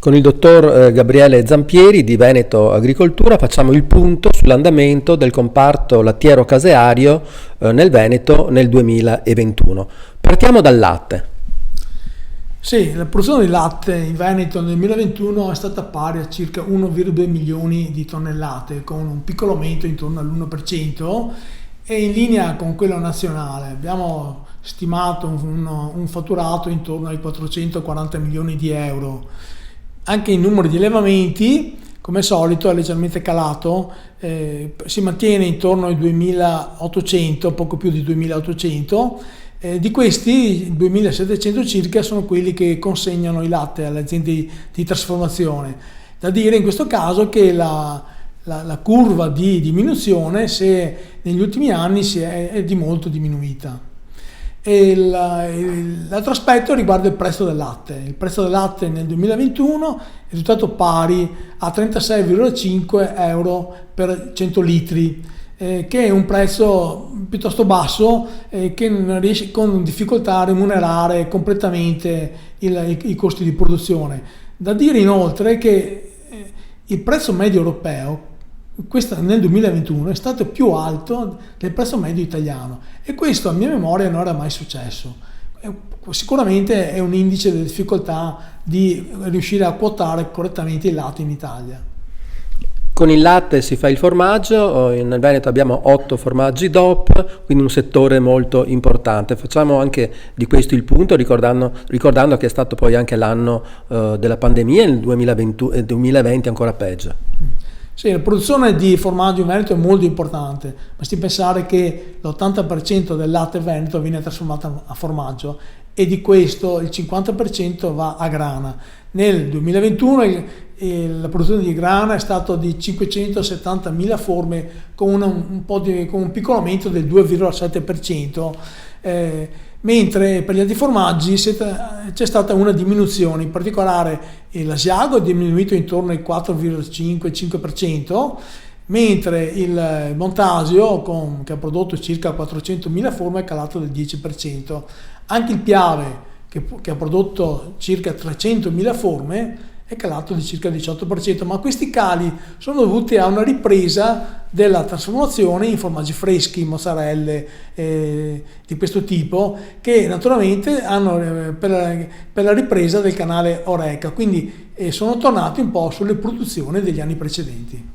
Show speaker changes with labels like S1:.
S1: Con il dottor Gabriele Zampieri di Veneto Agricoltura facciamo il punto sull'andamento del comparto lattiero-caseario nel Veneto nel 2021. Partiamo dal latte.
S2: Sì, la produzione di latte in Veneto nel 2021 è stata pari a circa 1,2 milioni di tonnellate, con un piccolo aumento intorno all'1% e in linea con quello nazionale. Abbiamo stimato un fatturato intorno ai 440 milioni di euro. Anche il numero di allevamenti, come al solito, è leggermente calato, si mantiene intorno ai 2.800, poco più di 2.800. Di questi 2.700 circa sono quelli che consegnano il latte alle aziende di trasformazione. Da dire in questo caso che la curva di diminuzione negli ultimi anni è di molto diminuita. L'altro aspetto riguarda il prezzo del latte. Il prezzo del latte nel 2021 è risultato pari a 36,5 euro per 100 litri, che è un prezzo piuttosto basso, che non riesce con difficoltà a remunerare completamente i costi di produzione. Da dire inoltre che il prezzo medio europeo nel 2021 è stato più alto del prezzo medio italiano, e questo a mia memoria non era mai successo. Sicuramente è un indice di difficoltà di riuscire a quotare correttamente il latte in Italia.
S1: Con il latte si fa il formaggio, nel Veneto abbiamo 8 formaggi DOP, quindi un settore molto importante. Facciamo anche di questo il punto, ricordando che è stato poi anche l'anno della pandemia, nel 2020 ancora peggio.
S2: Sì, la produzione di formaggio in Veneto è molto importante, basti pensare che l'80% del latte veneto viene trasformato a formaggio e di questo il 50% va a grana. Nel 2021 la produzione di grana è stata di 570.000 forme con un piccolo aumento del 2,7%. Mentre per gli altri formaggi c'è stata una diminuzione, in particolare l'Asiago è diminuito intorno al 4,5-5%, mentre il Montasio, che ha prodotto circa 400.000 forme, è calato del 10%. Anche il Piave, che ha prodotto circa 300.000 forme, è calato di circa il 18%, ma questi cali sono dovuti a una ripresa della trasformazione in formaggi freschi, mozzarelle di questo tipo, che naturalmente hanno per la ripresa del canale Horeca, quindi sono tornati un po' sulle produzioni degli anni precedenti.